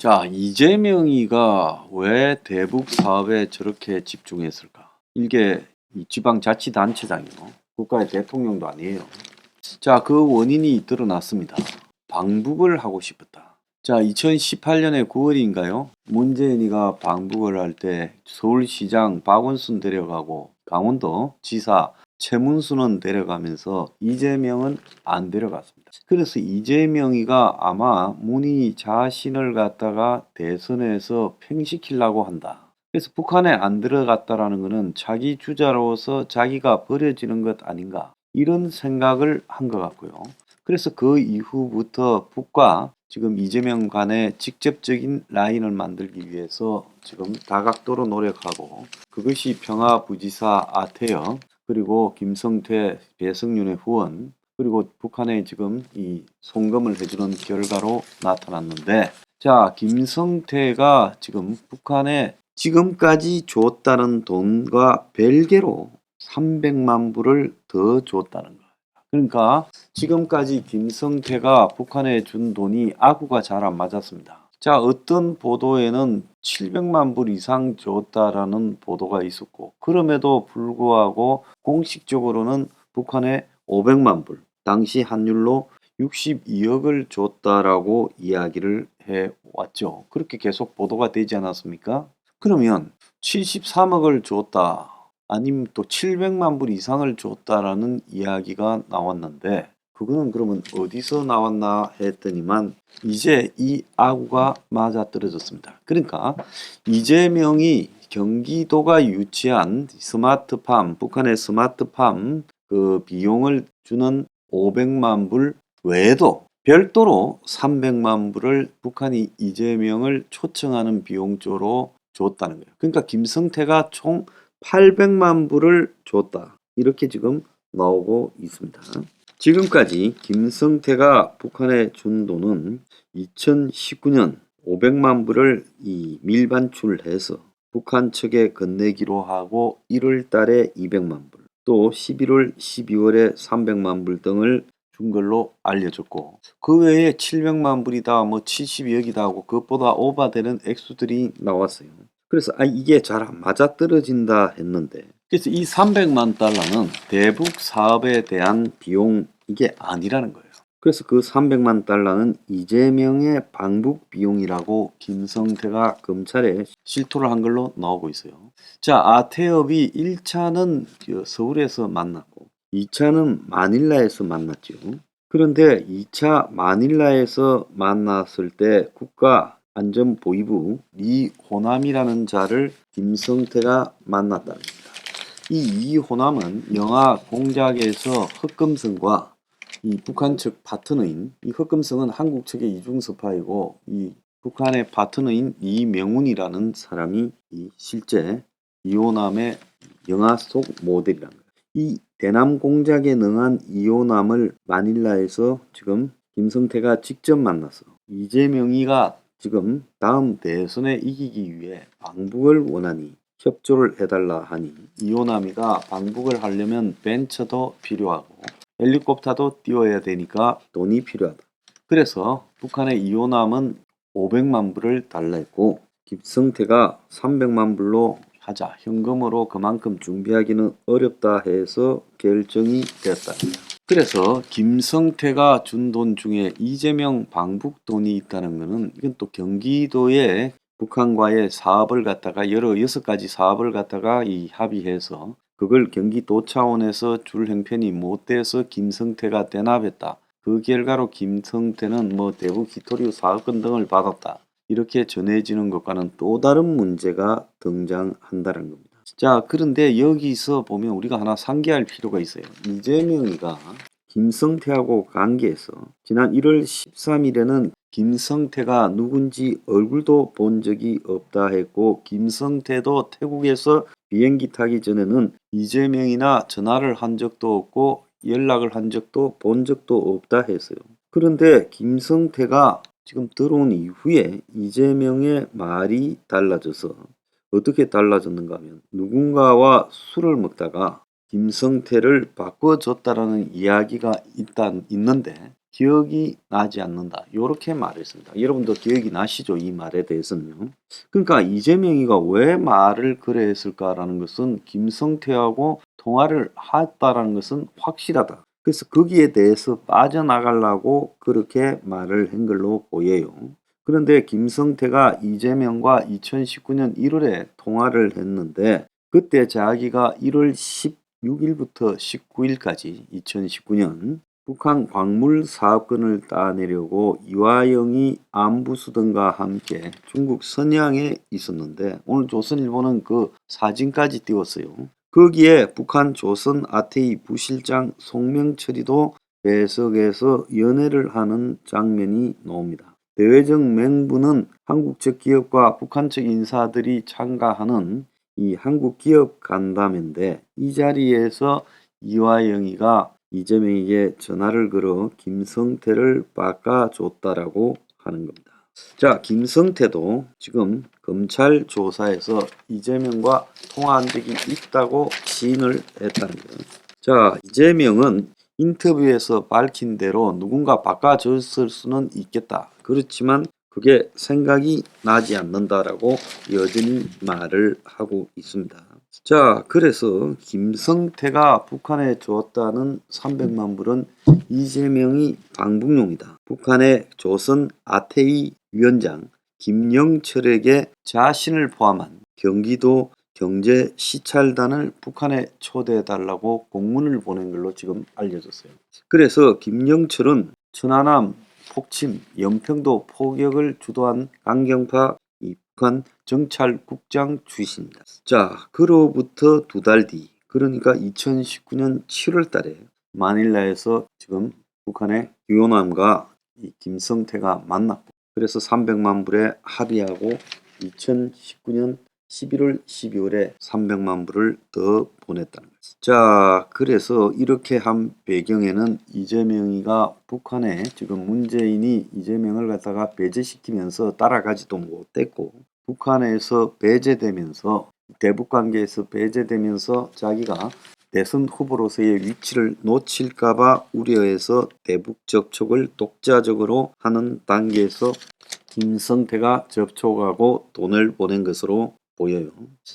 자, 이재명이가 왜 대북 사업에 저렇게 집중했을까? 이게 이 지방자치단체장이요. 국가의 대통령도 아니에요. 자, 그 원인이 드러났습니다. 방북을 하고 싶었다. 자, 2018년에 9월인가요? 문재인이가 방북을 할 때 서울시장 박원순 데려가고 강원도 지사 최문순은 데려가면서 이재명은 안 데려갔습니다. 그래서 이재명이가 아마 문희 자신을 갖다가 대선에서 팽시키려고 한다. 그래서 북한에 안 들어갔다라는 것은 자기 주자로서 자기가 버려지는 것 아닌가, 이런 생각을 한 것 같고요. 그래서 그 이후부터 북과 지금 이재명 간의 직접적인 라인을 만들기 위해서 지금 다각도로 노력하고, 그것이 평화부지사 아태영, 그리고 김성태, 배성윤의 후원, 그리고 북한에 지금 이 송금을 해주는 결과로 나타났는데, 자, 김성태가 지금 북한에 지금까지 줬다는 돈과 별개로 300만 불을 더 줬다는 거예요. 그러니까 지금까지 김성태가 북한에 준 돈이 아구가 잘 안 맞았습니다. 자, 어떤 보도에는 700만 불 이상 줬다라는 보도가 있었고, 그럼에도 불구하고 공식적으로는 북한에 500만 불, 당시 환율로 62억을 줬다라고 이야기를 해왔죠. 그렇게 계속 보도가 되지 않았습니까? 그러면 73억을 줬다, 아니면 또 700만 불 이상을 줬다라는 이야기가 나왔는데, 그거는 그러면 어디서 나왔나 했더니만 이제 이 아구가 맞아떨어졌습니다. 그러니까 이재명이 경기도가 유치한 스마트팜, 북한의 스마트팜 그 비용을 주는 500만 불 외에도 별도로 300만 불을 북한이 이재명을 초청하는 비용조로 줬다는 거예요. 그러니까 김성태가 총 800만 불을 줬다, 이렇게 지금 나오고 있습니다. 지금까지 김성태가 북한에 준 돈은 2019년 500만 불을 이 밀반출해서 북한 측에 건네기로 하고, 1월 달에 200만 불, 또 11월, 12월에 300만 불 등을 준 걸로 알려졌고, 그 외에 700만 불이다, 뭐 72억이다 하고 그것보다 오바되는 액수들이 나왔어요. 그래서 이게 잘 안 맞아떨어진다 했는데, 그래서 이 300만 달러는 대북 사업에 대한 비용, 이게 아니라는 거예요. 그래서 그 300만 달러는 이재명의 방북 비용이라고 김성태가 검찰에 실토를 한 걸로 나오고 있어요. 자, 아태엽이 1차는 서울에서 만났고 2차는 마닐라에서 만났죠. 그런데 2차 마닐라에서 만났을 때 국가안전보위부 리호남이라는 자를 김성태가 만났답니다. 이 이호남은 영아 공작에서 흑금성과 이 북한 측 파트너인, 이 흑금성은 한국 측의 이중섭파이고, 이 북한의 파트너인 이명훈이라는 사람이 이 실제 이호남의 영화 속 모델이란 거예요. 이 대남 공작에 능한 이호남을 마닐라에서 지금 김성태가 직접 만나서 이재명이가 지금 다음 대선에 이기기 위해 방북을 원하니 협조를 해달라 하니, 이호남이가 방북을 하려면 벤처도 필요하고 헬리콥터도 띄워야 되니까 돈이 필요하다. 그래서 북한의 이호남은 500만 불을 달라 했고, 김성태가 300만 불로 하자, 현금으로 그만큼 준비하기는 어렵다 해서 결정이 되었답니다. 그래서 김성태가 준 돈 중에 이재명 방북 돈이 있다는 것은, 이건 또 경기도에 북한과의 사업을 갖다가 여러 6가지 사업을 갖다가 이 합의해서 그걸 경기도 차원에서 줄 형편이 못 돼서 김성태가 대납했다. 그 결과로 김성태는 뭐 대북 히토리오 사업권 등을 받았다, 이렇게 전해지는 것과는 또 다른 문제가 등장한다는 겁니다. 자, 그런데 여기서 보면 우리가 하나 상기할 필요가 있어요. 이재명이가 김성태하고 관계에서 지난 1월 13일에는 김성태가 누군지 얼굴도 본 적이 없다 했고, 김성태도 태국에서 비행기 타기 전에는 이재명이나 전화를 한 적도 없고 연락을 한 적도 본 적도 없다 했어요. 그런데 김성태가 지금 들어온 이후에 이재명의 말이 달라져서, 어떻게 달라졌는가 하면, 누군가와 술을 먹다가 김성태를 바꿔줬다라는 이야기가 일단 있는데, 기억이 나지 않는다. 이렇게 말했습니다. 여러분도 기억이 나시죠? 이 말에 대해서는요. 그러니까 이재명이가 왜 말을 그래 했을까라는 것은 김성태하고 통화를 했다라는 것은 확실하다. 그래서 거기에 대해서 빠져나가려고 그렇게 말을 한 걸로 보여요. 그런데 김성태가 이재명과 2019년 1월에 통화를 했는데 그때 자기가 1월 16일부터 19일까지 2019년 북한 광물 사업권을 따내려고 이화영이 안부수등과 함께 중국 선양에 있었는데 오늘 조선일보는 그 사진까지 띄웠어요. 거기에 북한 조선 아태이 부실장 송명철이도 배석에서 연애를 하는 장면이 나옵니다. 대외적 맹부는 한국 측 기업과 북한 측 인사들이 참가하는 이 한국 기업 간담회인데 이 자리에서 이화영이가 이재명에게 전화를 걸어 김성태를 바꿔줬다라고 하는 겁니다. 자, 김성태도 지금 검찰 조사에서 이재명과 통화한 적이 있다고 시인을 했다는 거예요. 자, 이재명은 인터뷰에서 밝힌 대로 누군가 바꿔줬을 수는 있겠다. 그렇지만 그게 생각이 나지 않는다라고 여전히 말을 하고 있습니다. 자, 그래서 김성태가 북한에 줬다는 300만 불은 이재명이 방북용이다. 북한의 조선 아태이 위원장 김영철에게 자신을 포함한 경기도 경제시찰단을 북한에 초대해달라고 공문을 보낸 걸로 지금 알려졌어요. 그래서 김영철은 천안함 폭침, 연평도 포격을 주도한 강경파 북한 정찰국장 출신입니다. 자, 그로부터 두 달 뒤, 그러니까 2019년 7월 달에 마닐라에서 지금 북한의 유호남과 이 김성태가 만났고 그래서 300만 불에 합의하고 2019년 11월, 12월에 300만 불을 더 보냈다는 거죠. 자, 그래서 이렇게 한 배경에는 이재명이가 북한에 지금 문재인이 이재명을 갖다가 배제시키면서 따라가지도 못했고 북한에서 배제되면서 대북관계에서 배제되면서 자기가 대선 후보로서의 위치를 놓칠까봐 우려해서 대북 접촉을 독자적으로 하는 단계에서 김성태가 접촉하고 돈을 보낸 것으로 보여요.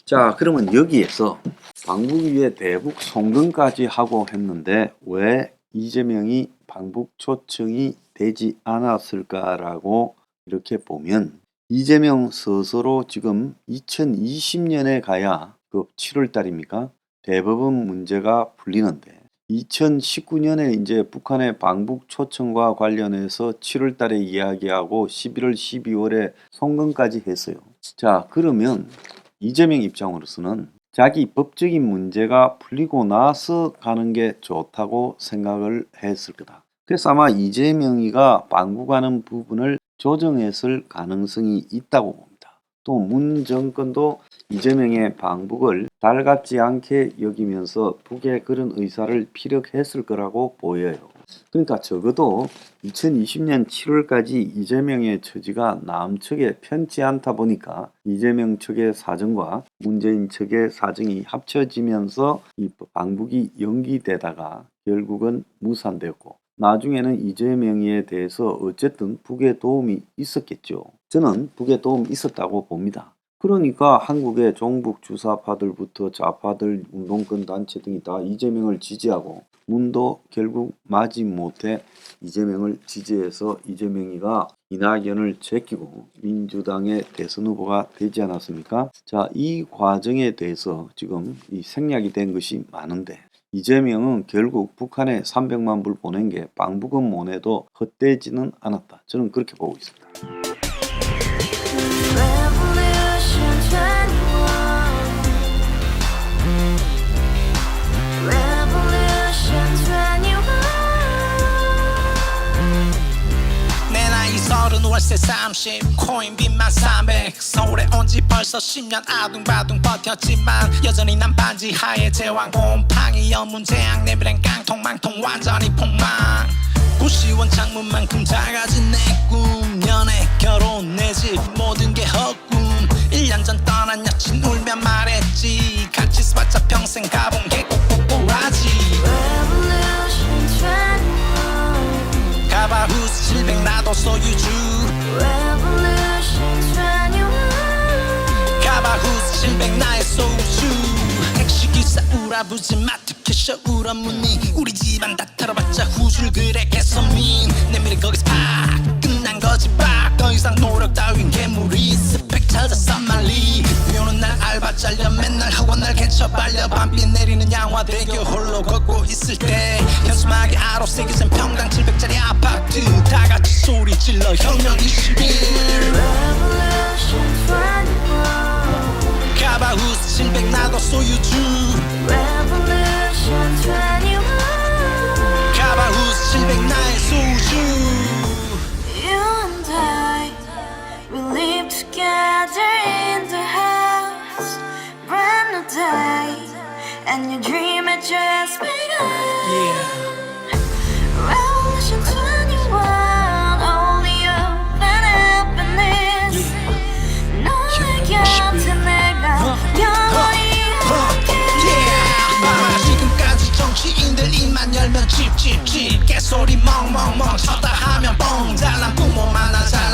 자, 그러면 여기에서 방북 위에 대북 송금까지 하고 했는데 왜 이재명이 방북 초청이 되지 않았을까라고 이렇게 보면 이재명 스스로 지금 2020년에 가야 그 7월 달입니까? 대법원 문제가 풀리는데 2019년에 이제 북한의 방북 초청과 관련해서 7월 달에 이야기하고 11월, 12월에 송금까지 했어요. 자, 그러면 이재명 입장으로서는 자기 법적인 문제가 풀리고 나서 가는 게 좋다고 생각을 했을 거다. 그래서 아마 이재명이가 방북하는 부분을 조정했을 가능성이 있다고 봅니다. 또 문 정권도 이재명의 방북을 달갑지 않게 여기면서 북의 그런 의사를 피력했을 거라고 보여요. 그러니까 적어도 2020년 7월까지 이재명의 처지가 남측에 편치 않다 보니까 이재명 측의 사정과 문재인 측의 사정이 합쳐지면서 이 방북이 연기되다가 결국은 무산되었고 나중에는 이재명에 대해서 어쨌든 북의 도움이 있었겠죠. 저는 북의 도움이 있었다고 봅니다. 그러니까 한국의 종북 주사파들부터 좌파들, 운동권 단체 등이 다 이재명을 지지하고 문도 결국 마지못해 이재명을 지지해서 이재명이가 이낙연을 제끼고 민주당의 대선 후보가 되지 않았습니까? 자, 이 과정에 대해서 지금 이 생략이 된 것이 많은데 이재명은 결국 북한에 300만 불 보낸 게 방북은 못해도 헛되지는 않았다. 저는 그렇게 보고 있습니다. 월세 30 코인빚만 300 서울에 온 지 벌써 10년 아둥바둥 버텼지만 여전히 난 반지 하에 제왕 곰팡이 연문제약 내비랑 깡통망통 완전히 폭망 90원 창문만큼 작아진 내 꿈 연애 결혼 내 집 모든 게 헛꿈 1년 전 떠난 여친 울며 말했지 같이 살자 평생 가본 게 꼭꼭꼭하지 가봐 울어보지 마 특히셔 울어무니 우리 집안 다 털어봤자 후줄 그래 개선민 내 미래 거기서 팍 끝난 거지 팍더 이상 노력 따윈 괴물이 스펙 찾아서 말리 비오는 날 알바 잘려 맨날 학원 날 개쳐 발려 밤비 내리는 양화대교 홀로 걷고 있을 때 현수막에 아로 새겨진 평당 700짜리 아파트 다같이 소리 질러 혁명 21 Revolution 21 가바후스 700 나도 소유주 Revolution 21 가바후스 700 나의 소주 You and I, we live together in the house Brand new day, and your dream had just begun Revolution 21, only open happiness 너의 곁에 내가 영원히 Yeah. 지금까지 정치인들 입만 열면 찝찝찝 개소리 멍멍멍 쳤다 하면 뻥 잘난 부모 만나 잘